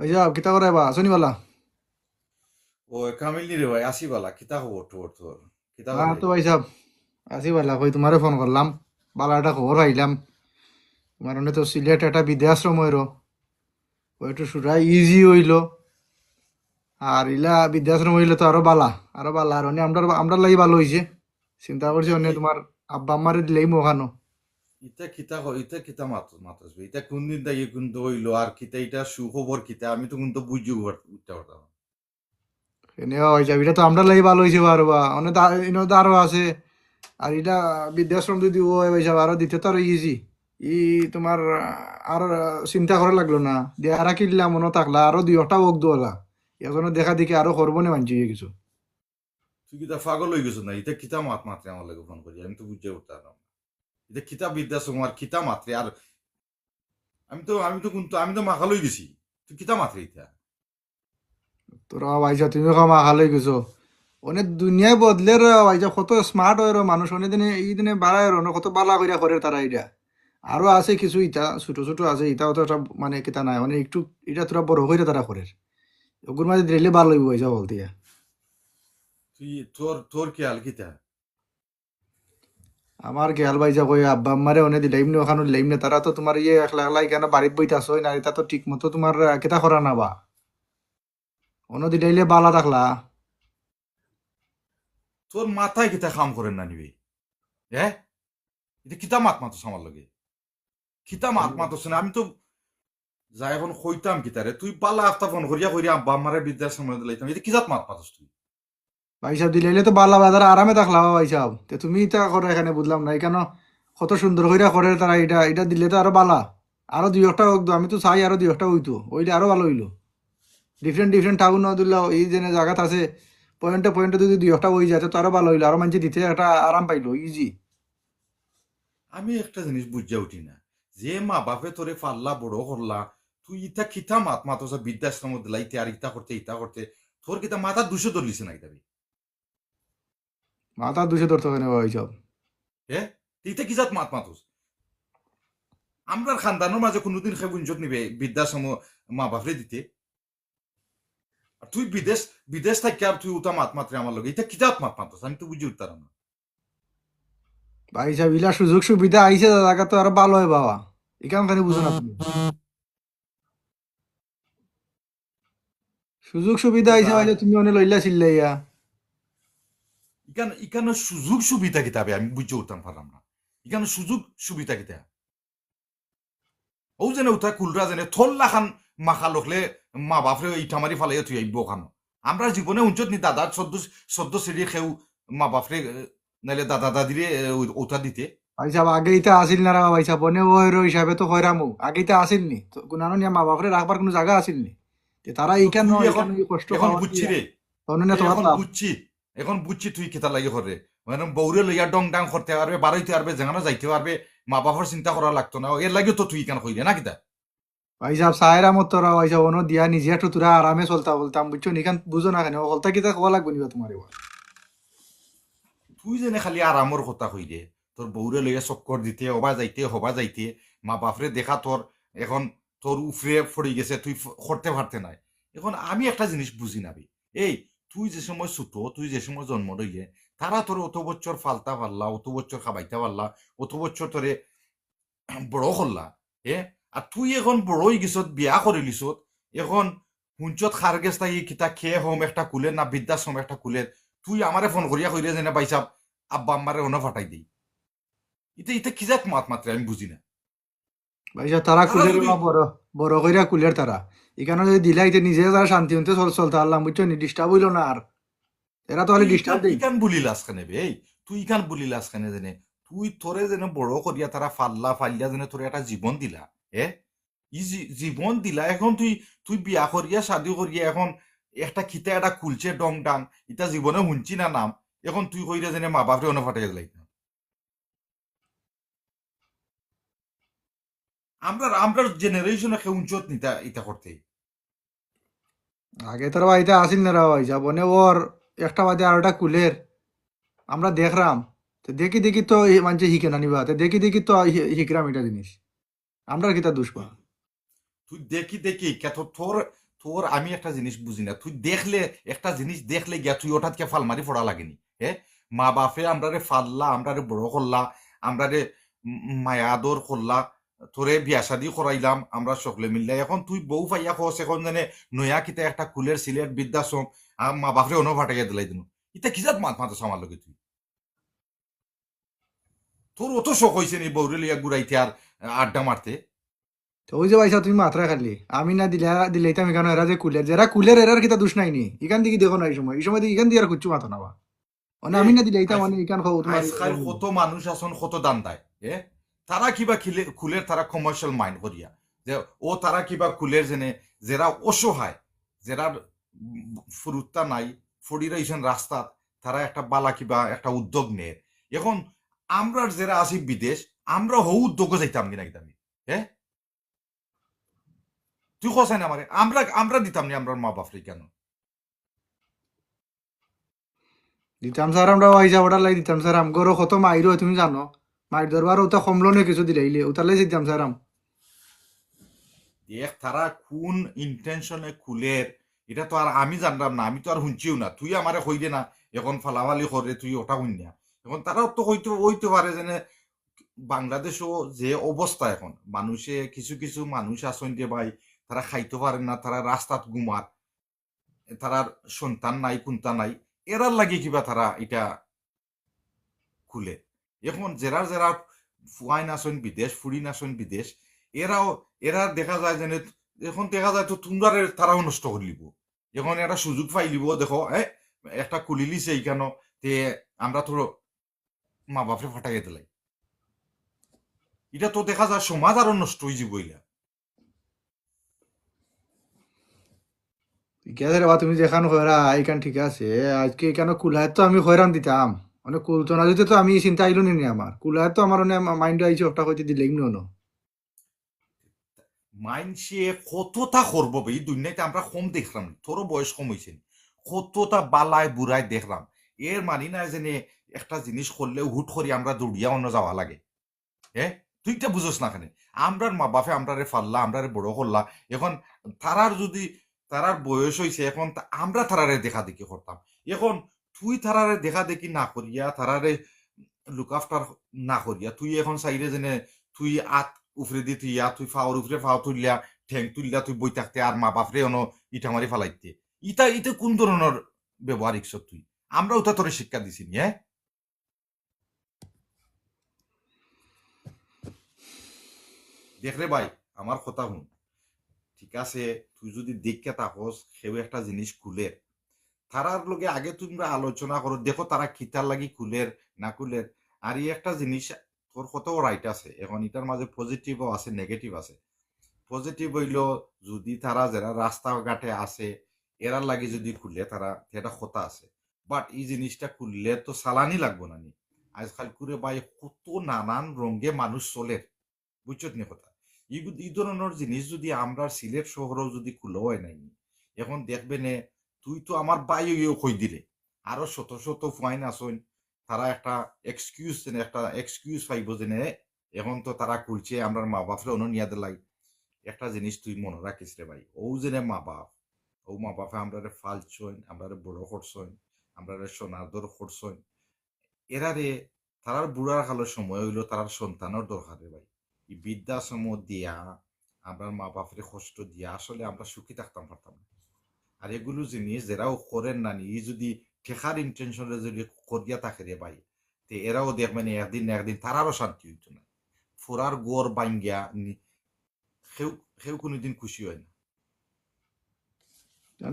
ভাইয়া কিতা করে বা শনিবালা। ও কামিল নি রে ভাই আসি বালা কিতা খবর তোর কিতা হ্যাঁ করে? তো ভাই সাহেব আছি বালা, কই তোমারে ফোন করলাম। বালা একটা খবর পাইলাম। তোমার অনেক তো সিলেট একটা বৃদ্ধাশ্রম হইলো, ও একটু সুরাই ইজি হইলো। আর ইলা বৃদ্ধাশ্রম হইলে তো আরো বালা আর অনেক আমরা আমরা লাগি ভালো হইছে। চিন্তা করছি ইটা অনেক কি তোমার আব্বা আম্মারে দিলেই মোখানো। ইটা কিতা মাতাস এটা কোন দিন তাই কিন্তু হইলো আর কিতা এটা সুখবর কিতা আমি তো কিন্তু বুঝি উঠতে পারতাম না। এনে হয়ে যাবে, এটা তো আমরা লাগি ভালো হইছে আরো বা অনেক ইনো তো আরো আছে। আর এটা বৃদ্ধাশ্রম যদি ও ভাই সাহেব আরো দিতে তো আরো ইজি। ই তোমার আর চিন্তা করা লাগলো না। দিয়ে আর কিনলাম মনে থাকলা আরো দুই একটা ওক দোলা। এজন্য দেখা দেখি আরো করবো না মানছি কিছু। তুই কিতা পাগল হয়ে গেছ না এটা কিতা মাত্রে আমার লাগে ফোন করি আমি তো বুঝে উঠতে পারলাম না। এটা কিতা বৃদ্ধাশ্রম আর কিতা মাত্রে আর আমি তো মাখাল হয়ে গেছি। তুই কিতা মাত্রে এটা? তোরা ভাইজা তুমি খামা খালাই গেছো। অনেক দুনিয়ায় বদলে রে ভাইজা, কত স্মার্ট হয় রে মানুষ অনেক দিনে এই দিনে বাড়ায় রে কত বালা কইরা করে তারা এটা। আরো আছে কিছু ইটা ছোট ছোট আছে, ইটাও তো একটা মানে কিতা নাই মানে একটু এটা তোরা বড় হইরে তারা করে। ওগুর মাঝে দিলে ভালো হইব ভাইজা বলতে। তুই তোর খেয়াল কিতা? আমার খেয়াল ভাইজা কই আব্বা আম্মারে অনেক দিলাইম নি ওখানে দিলাইম না, তারা তো তোমার ইয়ে একলা একলা কেন বাড়িতে বইতে আসো না, এটা তো ঠিক মতো তোমার কেতা করা না বা অন্য দিলাইলে বালা থাকলা। তোর মাথায় কিতা কাম করেন না নিবি? হ্যাঁ, এটা কিতা মাতস আমার লগে? কিতা মাতস না আমি তো যাই এখন কইতাম কিতারে তুই পালা আফতা ফোন করিয়া করিয়া আব্বা আমারে বৃদ্ধাশ্রমে দিলাইতাম এটা কিজাত মাতস তুই? ভাই সাহেব দিলাইলে তো বালা বাজার আরামে থাকলা ভাই সাহেব, তে তুমি এটা করো এখানে বুঝলাম না কেন। কত সুন্দর কইরা করে তারা, এটা এটা দিলে তো আরো বালা। আরো দুই একটা হোক তো, আমি তো চাই আরো দুই একটা হইতো, ওইলে আরো ভালো হইলো। ডিফারেন্ট ডিফারেন্ট টাউন দিল এই যে জায়গাত আছে, পয়েন্টে পয়েন্টে যদি দুই একটা হয়ে যায় তো আরো ভালো হইলো, আরো মানুষ দিতে একটা আরাম পাইলো ইজি। আমি একটা জিনিস বুঝা উঠি না, যে মা বাপে তোরে পাল্লা বড় করলা তুই ইটা কিতা মাতস বৃদ্ধাশ্রম দিলাইতে আর ইটা করতে তোর কিতা মাথা দুশো ধরলিছে না ইতাবি? মাথা দুশো ধরতে হবে না ভাই সাহেব। হ্যাঁ, ইটা কিজাত মাতস? আমরার খানদানোর মাঝে কোনোদিন সে গুঞ্জত নিবে বৃদ্ধাশ্রম মা বাপরে দিতে? আর তুই বিদেশ বিদেশ থাকি আর তুই উতা মাত্রে আমার লগে এটা কিতাব মাতস আমি তো বুঝি উঠতাম না। ভাই সাহেব ইলা সুযোগ সুবিধা আইছে জায়গা তো আরো ভালো হয় বাবা। এখান খানি বুঝো না তুমি। সুযোগ সুবিধা আইছে বুঝা ভাই তুমি অনেক লইলা চিল্লাইয়া। ইকানো সুযোগ সুবিধা কিতাবে আমি বুঝে উঠতাম পারলাম না। ইকানো সুযোগ সুবিধা কিতা ও যেন উঠা কুলরা যেন থল্লা খান মাখা লখলে মা বাপরে ইটামারি ফালাইয়া তুই আইব খানো। আমরা জীবনে উঞ্চত নি দাদা চোদ্দ চোদ্দ সিঁড়ি খেউ মা বাপরে নাইলে দাদা দাদিরে ওটা দিতে। ভাই সাহেব আগে ইটা আসিল না রে ভাই সাহেব, অনেক ওই হিসাবে তো কইরামু আগে ইটা আসিল নি তো গুনানো নিয়া মা বাপরে রাখবার কোনো জায়গা আসিল নি। তে তারা তো ইখান তুই এখন ইখান কষ্ট এখন খাওয়া বুঝছি দিয়া রে, অন্য তোমার এখন লাভ। বুঝছি, এখন বুঝছি তুই কেতা লাগে করে মানে বউরে লইয়া ডং ডাং করতে পারবে বাড়াইতে পারবে যেখানে যাইতে পারবে মা বাবার চিন্তা করা লাগতো না এর লাগে তো তুই কেন কইলে না কিতা? ভাই সাহেব সাহেরা মত তোরা ভাই সাহেব অন্য দিয়া নিজে একটু তোরা আরামে চলতা বলতাম বুঝছো নিখান বুঝো না কেন বলতা কিতা খাওয়া লাগবে নিবা তোমার এবার। তুই যেনে খালি আরামর কথা কই দে তোর বউরে লইয়া চক্কর দিতে হবা যাইতে মা বাপরে দেখা তোর এখন তোর উফরে পড়ে গেছে তুই করতে পারতে নাই। এখন আমি একটা জিনিস বুঝি নাবি এই তুই যে সময় ছুটো তুই যে সময় জন্ম লইয়ে তারা তোর অত বছর ফালতা পারলা অত বছর খাবাইতে পারলা অত বছর তোরে বড় করলা। এ আর তুই এখন বড় হয়ে গেছত বিয়া করে লিছত এখন হুঞ্চত খার গেছ তাই কিতা খেয়ে হোম একটা কুলের না বৃদ্ধাশ্রম একটা কুলের তুই আমারে ফোন করিয়া কইরে যেনে বাইসাব আব্বা আম্মারে অন্য ফাটাই দিই এটা এটা কি যাক মাত্রে আমি বুঝি না। ভাই সাহেব তারা তারা কুলের যদি বা বড় বড় কইরা কুলের তারা এখানে যদি দিলাইতে নিজে তারা শান্তি হতে চলতে পারলাম বুঝছো নি, ডিস্টার্ব হইলো না আর। এরা তো খালি তুই ডিস্টার্ব ইকান দেই। ইকান বলিলাস কেনে বে এই তুই ইকান বলিলাস কেনে যেনে তুই তোরে যেন বড় করিয়া তারা ফাল্লা যেন তোরে একটা জীবন দিলা। এ জীবন দিলা এখন তুই তুই বিয়া করিয়া শাদি করিয়া এখন একটা খিতা একটা খুলছে ডং ডাং ইটা জীবনে শুনছি না নাম এখন তুই কইরা যেনে মা বাপরে অন্য ফাটাই দিলাই। আমরা জেনারেশনে কেউ উঞ্চত নিতা ইটা করতে। আগে তার বাড়িতে আসিল না রা ভাই সাহেব অনেক ওর একটা বাদে আরোটা কুলের আমরা দেখরাম। তো দেখি দেখি তো মানুষ শিখে না নিবা, তো দেখি দেখি তো শিখরাম এটা জিনিস। আমরা কিতা দুষ্পা। তুই তুই দেখি দেখি কে তোর তোর আমি একটা জিনিস বুঝি না, তুই দেখলে একটা জিনিস দেখলে গিয়া তুই ওটাকে ফাল মারি পড়া লাগেনি। হ্যাঁ, মা বাপে আমরারে ফাললা, আমরারে বড় করলা, আমরারে মায়া আদর করলা, তোরে বিয়া শাদি করাইলাম আমরা সকলে মিললে, এখন তুই বউ পাইয়া খস এখন জানে নয়া কিতা একটা কুলের সিলেট বৃদ্ধাশ্রম মা বাপরে অন্য ফাটাইয়া দিলাই দিন, ইটা কিজাত মাত মাতাস আমার লগে তুই? তোর অত শখ হয়েছে নি বউরে লিয়া ঘুরাইতে আর আড্ডা মারতে? তো ওই যে পয়সা তুমি মাত্রা খালি আমি না দিলেইতাম এখানে এরা যে কুলের যারা কুলের এরার কিতা দোষ নাই নি এখান থেকে দেখো না এই সময় এখান দিয়ে আর কুচ্ছু মাথা নাবা মানে এই আমি না দিলেইতাম আজ মানে এখান খাও তোমার আজকাল কত মানুষ আছেন কত দান দেয়, তারা কিবা খুলের তারা কমার্শিয়াল মাইন্ড করিয়া যে ও তারা কিবা খুলের জেনে যারা অসহায়, যারা ফুরুত্তা নাই, ফড়িরাইছেন রাস্তাত, তারা একটা বালা কিবা একটা উদ্যোগ নেয়। এখন আমরা যারা আছি বিদেশ, আমরা হৌ উদ্যোগে যাইতাম কিনা কিতাম, হ্যাঁ তুই কসাই না আমারে, আমরা আমরা দিতাম নি আমরা মা বাপরে কেন? দিতাম স্যার আমরা পয়সা ওটার লাগি দিতাম স্যার আমগরও কত মাইর হয় তুমি জানো মাইর ধরবার ওটা কমলো না কিছু দিলাইলে ওটার লাগি দিতাম স্যার দেখ তারা কোন ইন্টেনশনে খুলের, এটা তো আর আমি জানলাম না, আমি তো আর শুনছিও না, তুই আমারে কইলে না এখন ফালাফালি করে তুই ওটা শুন না। এখন তারাও তো হইতে পারে যে বাংলাদেশও যে অবস্থা এখন মানুষে কিছু কিছু মানুষ আছেন যে ভাই তারা খাইতে পারেন না, তারা রাস্তাত ঘুমার, তারার সন্তান নাই কুন্তা নাই, এরার লাগে কিবা তারা এটা খুলে। এখন যারা যারা ফুয়াইন আসেন বিদেশ, ফুরিন আসেন বিদেশ, এরাও এরা দেখা যায় যে এখন দেখা যায় তো তোমরা তারাও নষ্ট করে লিব, এখন একটা সুযোগ পাই লিব, দেখো একটা খুলি লিছে এইখানো তে আমরা তো মা বাপরে ফাটাইয়া দিলাই, এটা তো দেখা যায় সমাজ আরো নষ্ট হয়ে যাব ইলা। ঠিক আছে রে বা তুমি যেখান হয়রা এইখান ঠিক আছে আজকে এখানে কুলায় তো আমি হয়রান দিতাম মানে কুলতো না দিতে তো আমি চিন্তা আইলো নি আমার কুলায় তো আমার মাইন্ড আইছে ওটা হইতে দিলেই নো মাইনসে কতটা করবো বে, এই দুনিয়াতে আমরা কম দেখলাম, তোরও বয়স কম হয়েছে, কতটা বালায় বুড়ায় দেখলাম, এর মানি না যে একটা জিনিস করলে হুট করি আমরা দৌড়িয়া অন্য যাওয়া লাগে। হ্যাঁ, তুই এটা বুঝোস না কেন? আমরার মা বাপে আমরারে ফাল্লা, আমরারে বড় করলা, এখন তারার যদি তারার বয়স হয়েছে এখন আমরা তারারে দেখা দেখি করতাম, এখন তুই তারারে দেখা দেখি না করিয়া তারারে লুক আফটার না করিয়া তুই এখন চাইলে যেনে তুই আত উফরে দি তুই তুই ফাওয়ার উপরে ফাও তুললিয়া ঠেং তুললিয়া তুই বই থাকতে আর মা বাপরে অন ইটা মারি ফালাইতে, ইটা ইটা কোন ধরনের ব্যবহার ইচ্ছ তুই? আমরা ওটা তোরে শিক্ষা দিছি নি, হ্যাঁ? দেখ রে ভাই, আমার কথা শুন, ঠিক আছে তুই যদি দেখে তাকস সেও একটা জিনিস খুলের, তারার লগে আগে তোমরা আলোচনা করো, দেখো তারা কিতার লাগি খুলের না খুলের। আর এই একটা জিনিস তোর কত রাইট আছে, এখন এটার মাঝে পজিটিভও আছে নেগেটিভ আছে। পজিটিভ হইল যদি তারা যারা রাস্তাঘাটে আছে এরার লাগি যদি খুলে তারা এটা কথা আছে, বাট এই জিনিসটা খুললে তো সালানি লাগবো না নি, আজকাল করে ভাই কত নানান রঙে মানুষ চলে, বুঝছত নি কথা? এই ধরনের জিনিস যদি আমরা সিলেট শহরেও যদি খুলে হয় নাই, এখন দেখবে নে তুই তো আমার বাইও কই দিলে আরো শত শত ফাইন আসইন, তারা একটা এক্সকিউজ পাইব যে এখন তো তারা খুলছে আমরা মা বাপরে অননিয়া দিলাই। একটা জিনিস তুই মনে রাখিস রে ভাই, ও জেনে মা বাপ, ও মা বাপে আমরা ফালছইন, আমরা বড় করছইন, আমরা সোনাদর করছইন, এরা রে তারার বুড়ার কালের সময় হইলো তারার সন্তানের দরকার রে ভাই। এই বৃদ্ধাশ্রম দিয়া আমরা মা বাপরে কষ্ট দিয়া আসলে আমরা সুখী থাকতাম পারতাম না। আর এগুলো জিনিস যারাও করেন না নি যদি ঠেকার ইন্টেনশনে যদি করিয়া থাকে রে ভাই, তে এরাও দেখবেন একদিন না একদিন তারারও শান্তি হইতো না, ফোরার গোর বাঙ্গিয়া কেউ কেউ কোনোদিন খুশি হয় না।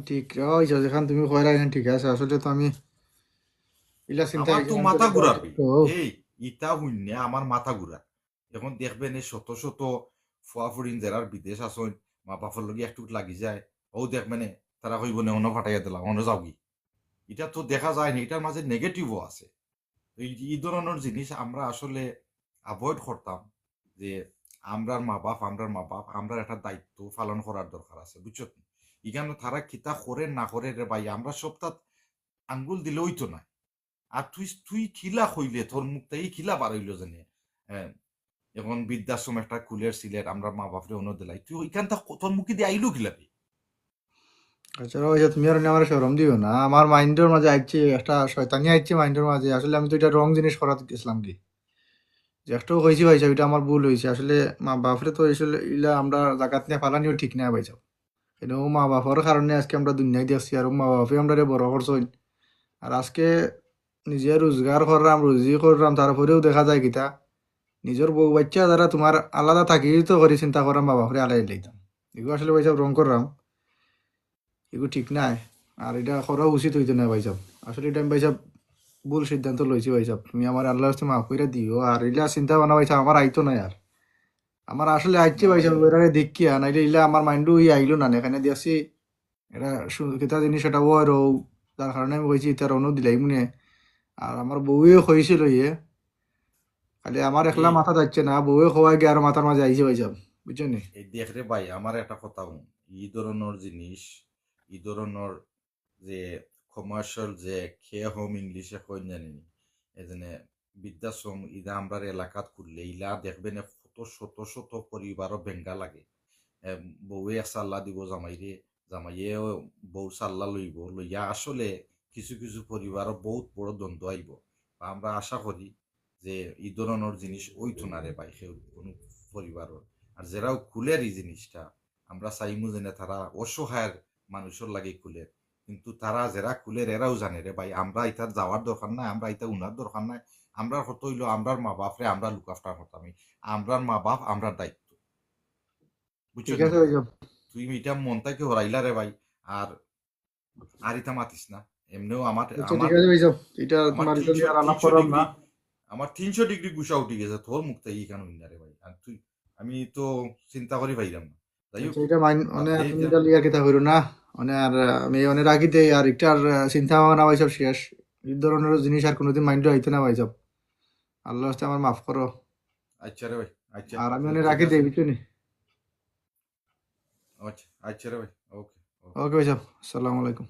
ঠিক হয়েছে যেখান তুমি হয়রা এখান ঠিক আছে আসলে তো আমি এগুলা চিন্তা আমার তো এখান মাথা করে ঘুরার ভাই, তো এই ইটা শূন্য আমার মাথা ঘুরা। এখন দেখবেন এই শত শত ফুয়াফুরিন যারা বিদেশ আসেন মা বাপের লগে একটু লাগি যায়, ও দেখবেন তারা কইব নে অন্য ফাটাইয়া দিলাম অন্য যাও কি, এটা তো দেখা যায় না, এটার মাঝে নেগেটিভও আছে। এই ধরনের জিনিস আমরা আসলে অ্যাভয়েড করতাম, যে আমরার মা বাপ আমরা একটা দায়িত্ব পালন করার দরকার আছে, বুঝছো? এখানে তারা কিতা করে না করে রে ভাই আমরা সপ্তাহ আঙ্গুল দিলে হইতো না। আর তুই তুই খিলা হইলে তোর মুখটা এই খিলা বার হইলো জানে, হ্যাঁ, এখন বৃদ্ধাশ্রম একটা কুলের সিলেট আমরা মা বাপরে অন্য দিলাই, তুই ওইখানটা তোর মুখে দিয়ে আইলো খিলাবি? আচ্ছা ভাইসা তুমি আর আমার শরম দিও না, আমার মাইন্ডের মাঝে আইছে একটা শয়তানি আইছে মাইন্ডের মাঝে, আসলে আমি তো এটা রং জিনিস করাতে গেছিলাম কি, যে একটাও হয়েছি ভাইসা ওইটা আমার ভুল হয়েছে আসলে। মা বাপরে তো আসলে ইলা আমরা জাগাত নিয়ে ফালানিও ঠিক না ভাইসা, কিন্তু ও মা বাবার কারণে আজকে আমরা দুনিয়ায় দেখছি, আর ও মা বাপে আমরা বড় করছেন। আর আজকে নিজে রোজগার করলাম রুজি করলাম, তারপরেও দেখা যায় কিতা নিজের বউ বাচ্চা যারা তোমার আলাদা থাকি তো করে চিন্তা করাম মা বাপরে আলাই লাইতাম, এগুলো আসলে ভাইসা রং করলাম, এগুলো ঠিক নাই। আর এটা করা উচিত হইতো না ভাইসাব, আসলে এটা আমি ভাইসাব ভুল সিদ্ধান্ত লইছি ভাইসাব, তুমি আমার আল্লাহর কাছে মাফ করে দিও। আর ইলা চিন্তা ভাবনা ভাইসাব আমার আইতো না আর, আমার আসলে আইছে না ভাইসাব ভাই, এরারে দেখিয়া, নাইলে ইলা আমার মাইন্ডও আইলো না, এখানে দিয়েছি এটা কিতা জিনিস এটা ও আর ও, যার কারণে আমি কইছি তার অনু দিলাই মনে। আর আমার বউও কইছিল ইয়ে, খালি আমার একলা এই মাথা যাচ্ছে না, বউয়ে খোয়াই গিয়ে আর মাথার মাঝে আইছে ভাইসাব, বুঝছো নি? এই দেখ রে ভাই, আমার একটা কথা শুন। ই ধরনের জিনিস, ই ধরনের যে কমার্শিয়াল যে খেয়ে হোম ইংলিশে কই জানি এজনে বৃদ্ধাশ্রম ইদা আমরার এলাকাত খুললে ইলা দেখবেন কত শত শত পরিবারও বেঙ্গা লাগে। বউয়ে এক চাল্লা দিব জামাইরে, জামাইয়েও বউ চাল্লা লইব, লইয়া আসলে কিছু কিছু পরিবারও বহুত বড় দ্বন্দ্ব আইব। বা আমরা আশা করি যে এই ধরনের জিনিস ওইতো না রে ভাই কেউ কোনো পরিবারও। আর যারাও খুলের এই জিনিসটা, আমরা চাইমু যেন তারা অসহায়ের মানুষের লাগে খুলের, কিন্তু তারা যারা খুলের এরাও জানে রে ভাই আমরা ইতার যাওয়ার দরকার নাই, আমরা ইতা উনার দরকার নাই। আমরার কত হইলো আমরার মা বাপরে আমরা লুক আফটার করতাম, আমরার মা বাপ আমরার দায়িত্ব, বুঝছো ঠিক নি? আছে ভাইসাব। তুই এটা মন থেকে হরাইলা রে ভাই। আর আর ইতা মাতিস না। এমনিও আমার আচ্ছা ঠিক আমার আছে ভাইসাব, এটা আমার তোমার এটা তিনশো নিয়ে আর আলাপ তিনশো করলাম না। ডিগ্রি আমার 300 ডিগ্রি গুসা উঠে গেছে তোর মুখ থেকে কেন হইনা রে ভাই। আর তুই, আমি তো চিন্তা করি পাইলাম না। যাই আচ্ছা হোক, এটা মাইন বাদ মানে দে তুমি এটা। এটা লিয়া কিতা করো না, মানে আর আমি অনেক রাখি দেই আর একটার চিন্তা ভাবনা ভাইসব শেষ, এই ধরনের জিনিস আর কোনোদিন মাইন্ডে আইতে না ভাইসব, আল্লাহ হস্তে আমার মাফ করো। আচ্ছা রে ভাই, আচ্ছা, আর আমি তো অনেক ঠিক রাখি দেই আছে। বুঝছো নি? আচ্ছা আচ্ছা রে ভাই, ওকে ওকে। ওকে ভাইসব, আসসালামু আলাইকুম।